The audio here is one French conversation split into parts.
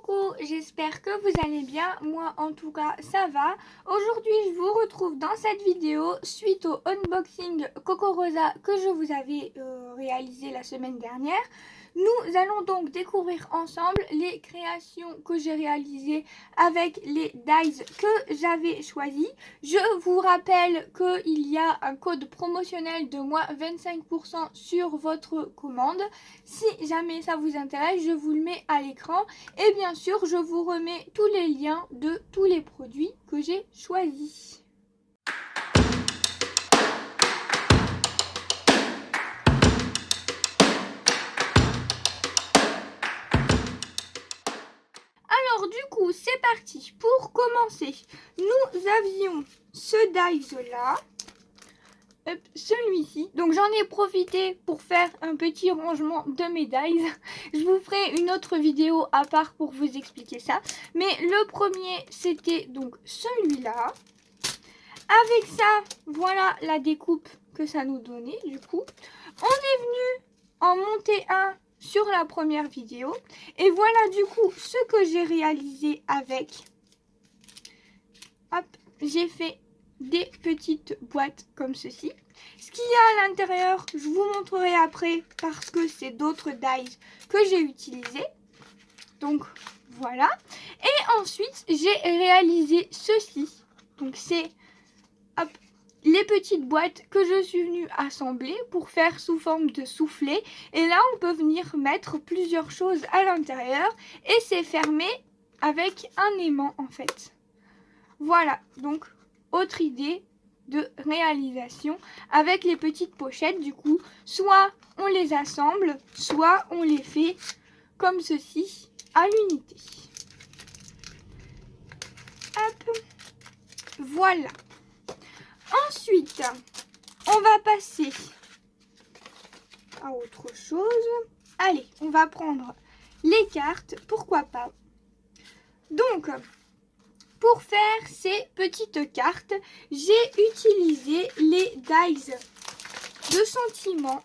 Coucou, j'espère que vous allez bien, moi en tout cas ça va. Aujourd'hui je vous retrouve dans cette vidéo suite au unboxing Coco Rosa que je vous avais réalisé la semaine dernière. Nous allons donc découvrir ensemble les créations que j'ai réalisées avec les dies que j'avais choisis. Je vous rappelle qu'il y a un code promotionnel de moins 25% sur votre commande. Si jamais ça vous intéresse, je vous le mets à l'écran. Et bien sûr, je vous remets tous les liens de tous les produits que j'ai choisis. Alors du coup, c'est parti. Pour commencer, nous avions ce dies là. Celui-ci, donc j'en ai profité pour faire un petit rangement de mes dies. Je vous ferai une autre vidéo à part pour vous expliquer ça. Mais le premier, c'était donc celui-là. Avec ça, voilà la découpe que ça nous donnait du coup. On est venu en monter un sur la première vidéo. Et voilà du coup ce que j'ai réalisé avec. Hop, j'ai fait des petites boîtes comme ceci. Ce qu'il y a à l'intérieur, je vous montrerai après parce que c'est d'autres dies que j'ai utilisés. Donc voilà. Et ensuite, j'ai réalisé ceci. Donc c'est les petites boîtes que je suis venue assembler pour faire sous forme de soufflet. Et là, on peut venir mettre plusieurs choses à l'intérieur et c'est fermé avec un aimant en fait. Voilà, donc autre idée de réalisation avec les petites pochettes. Du coup, soit on les assemble, soit on les fait comme ceci à l'unité. Hop, voilà. Ensuite, on va passer à autre chose. Allez, on va prendre les cartes, pourquoi pas. Donc, pour faire ces petites cartes, j'ai utilisé les dies de sentiments.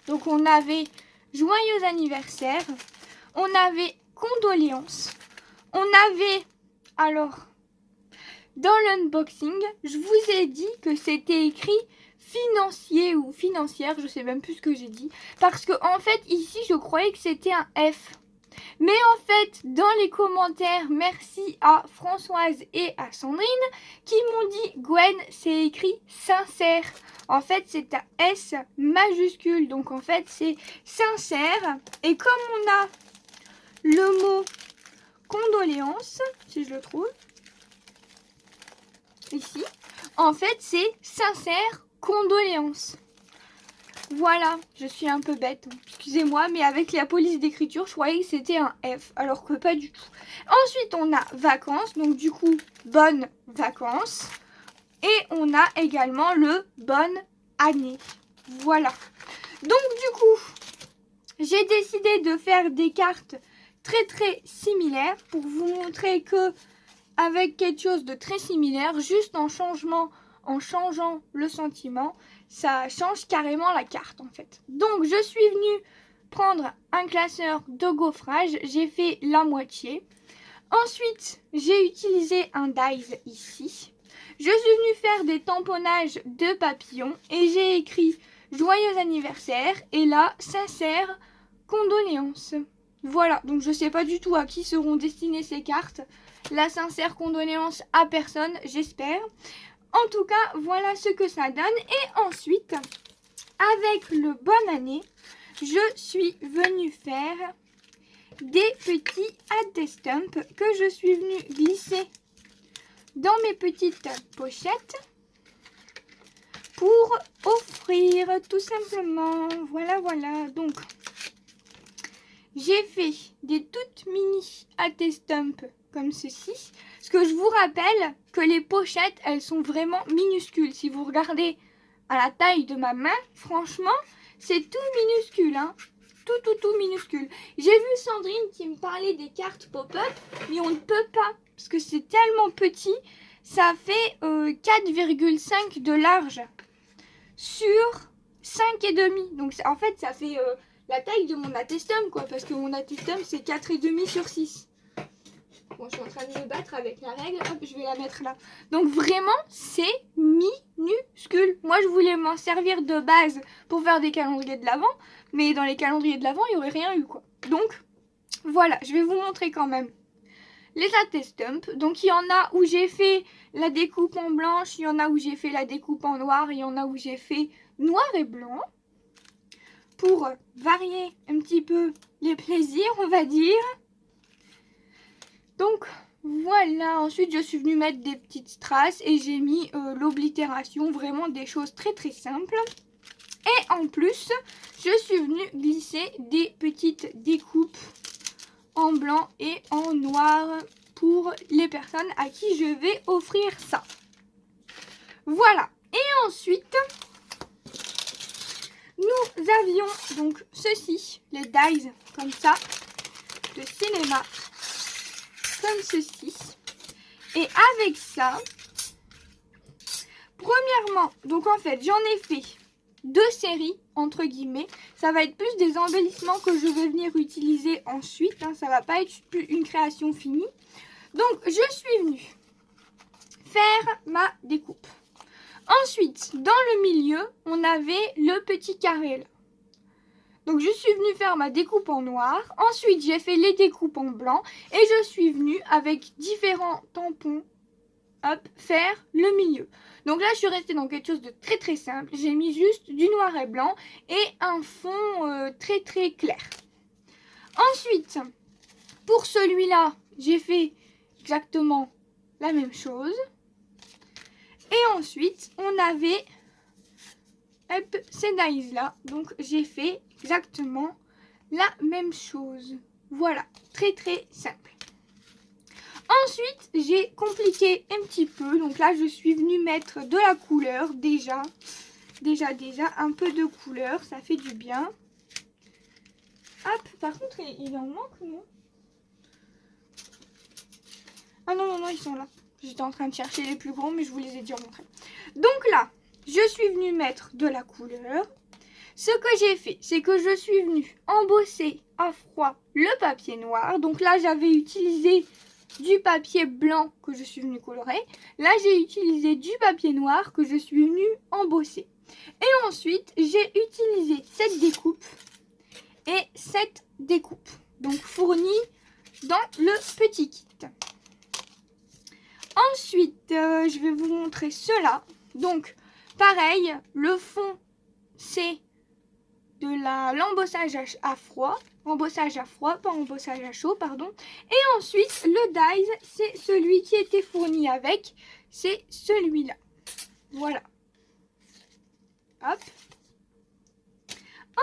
Donc on avait joyeux anniversaire, on avait condoléances, on avait, alors, dans l'unboxing, je vous ai dit que c'était écrit financier ou financière, je sais même plus ce que j'ai dit. Parce que en fait, ici, je croyais que c'était un F. Mais en fait, dans les commentaires, merci à Françoise et à Sandrine qui m'ont dit « Gwen, c'est écrit sincère ». En fait, c'est un S majuscule. Donc en fait, c'est sincère. Et comme on a le mot condoléances, si je le trouve, ici, en fait, c'est sincère condoléances. Voilà, je suis un peu bête, excusez-moi, mais avec la police d'écriture, je croyais que c'était un F, alors que pas du tout. Ensuite, on a vacances, donc du coup, bonnes vacances. Et on a également le bonne année. Voilà. Donc du coup, j'ai décidé de faire des cartes très similaires pour vous montrer que avec quelque chose de très similaire, juste en changeant le sentiment, ça change carrément la carte en fait. Donc je suis venue prendre un classeur de gaufrage, j'ai fait la moitié. Ensuite, j'ai utilisé un dies ici. Je suis venue faire des tamponnages de papillons et j'ai écrit joyeux anniversaire et là, sincère condoléances. Voilà, donc je sais pas du tout à qui seront destinées ces cartes. La sincère condoléance à personne, j'espère. En tout cas, voilà ce que ça donne. Et ensuite, avec le bonne année, je suis venue faire des petits addestump que je suis venue glisser dans mes petites pochettes pour offrir tout simplement. Voilà. Donc, j'ai fait des toutes mini addestump comme ceci. Parce que je vous rappelle que les pochettes, elles sont vraiment minuscules. Si vous regardez à la taille de ma main, franchement, c'est tout minuscule, hein. Tout minuscule. J'ai vu Sandrine qui me parlait des cartes pop-up, mais on ne peut pas, parce que c'est tellement petit. Ça fait 4,5 de large sur 5,5. Donc en fait, ça fait la taille de mon attestum, quoi, parce que mon attestum, c'est 4,5 sur 6. quand je suis en train de me battre avec la règle, hop, je vais la mettre là. Donc vraiment, c'est minuscule. Moi, je voulais m'en servir de base pour faire des calendriers de l'Avent, mais dans les calendriers de l'Avent, il n'y aurait rien eu, quoi. Donc, voilà, je vais vous montrer quand même les attestumps. Donc, il y en a où j'ai fait la découpe en blanche, il y en a où j'ai fait la découpe en noir, il y en a où j'ai fait noir et blanc. Pour varier un petit peu les plaisirs, on va dire. Donc, voilà. Ensuite, je suis venue mettre des petites strass et j'ai mis l'oblitération. Vraiment des choses très très simples. Et en plus, je suis venue glisser des petites découpes en blanc et en noir pour les personnes à qui je vais offrir ça. Voilà. Et ensuite, nous avions donc ceci, les dies comme ça, de cinéma, comme ceci. Et avec ça, premièrement, donc en fait, j'en ai fait 2 séries, entre guillemets. Ça va être plus des embellissements que je vais venir utiliser ensuite. Hein, ça va pas être une création finie. Donc, je suis venue faire ma découpe. Ensuite, dans le milieu, on avait le petit carré là. Donc, je suis venue faire ma découpe en noir. Ensuite, j'ai fait les découpes en blanc. Et je suis venue, avec différents tampons, hop, faire le milieu. Donc là, je suis restée dans quelque chose de très très simple. J'ai mis juste du noir et blanc et un fond très très clair. Ensuite, pour celui-là, j'ai fait exactement la même chose. Et ensuite, on avait hop, ces dies là. Donc, j'ai fait exactement la même chose. Voilà, très très simple. Ensuite, j'ai compliqué un petit peu. Donc là, je suis venue mettre de la couleur déjà. Déjà, un peu de couleur. Ça fait du bien. Hop, par contre, il en manque, non? Ah non, ils sont là. J'étais en train de chercher les plus gros, mais je vous les ai déjà montrés. Donc là, je suis venue mettre de la couleur. Ce que j'ai fait, c'est que je suis venue embosser à froid le papier noir. Donc là, j'avais utilisé du papier blanc que je suis venue colorer. Là, j'ai utilisé du papier noir que je suis venue embosser. Et ensuite, j'ai utilisé cette découpe et cette découpe. Donc, fournie dans le petit kit. Ensuite, je vais vous montrer cela. Donc, pareil, le fond, c'est de l'embossage à froid. Embossage à froid, pas embossage à chaud, pardon. Et ensuite, le dies, c'est celui qui était fourni avec. C'est celui-là. Voilà. Hop.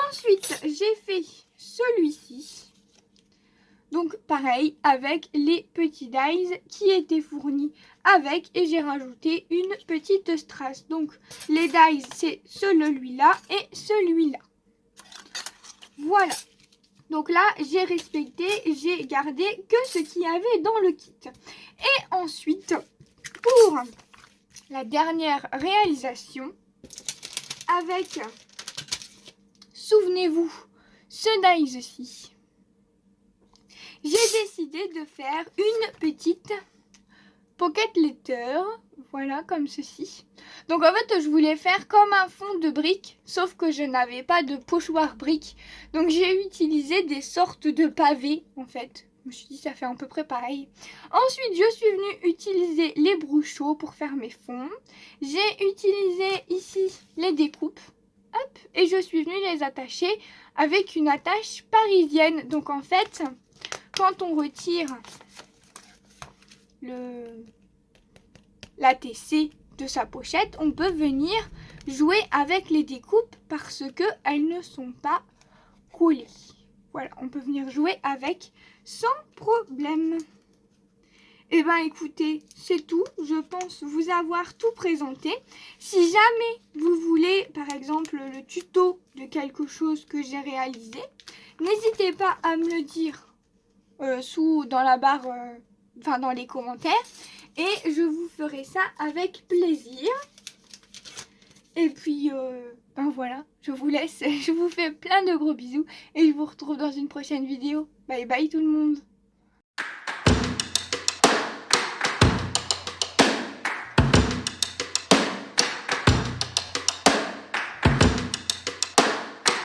Ensuite, j'ai fait celui-ci. Donc, pareil, avec les petits dies qui étaient fournis avec. Et j'ai rajouté une petite strass. Donc, les dies, c'est celui-là et celui-là. Voilà. Donc là, j'ai respecté, j'ai gardé que ce qu'il y avait dans le kit. Et ensuite, pour la dernière réalisation, avec, souvenez-vous, ce dies-ci, j'ai décidé de faire une petite pocket letter, voilà, comme ceci. Donc en fait, je voulais faire comme un fond de briques, sauf que je n'avais pas de pochoir briques. Donc j'ai utilisé des sortes de pavés, en fait. Je me suis dit, ça fait à peu près pareil. Ensuite, je suis venue utiliser les brousseaux pour faire mes fonds. J'ai utilisé ici les découpes. Hop, et je suis venue les attacher avec une attache parisienne. Donc en fait, quand on retire la TC de sa pochette, on peut venir jouer avec les découpes parce que elles ne sont pas collées. Voilà, on peut venir jouer avec sans problème. Et ben écoutez, c'est tout. Je pense vous avoir tout présenté. Si jamais vous voulez, par exemple, le tuto de quelque chose que j'ai réalisé, n'hésitez pas à me le dire dans la barre, dans les commentaires. Et je vous ferai ça avec plaisir. Et puis, ben voilà, je vous laisse. Je vous fais plein de gros bisous. Et je vous retrouve dans une prochaine vidéo. Bye bye tout le monde.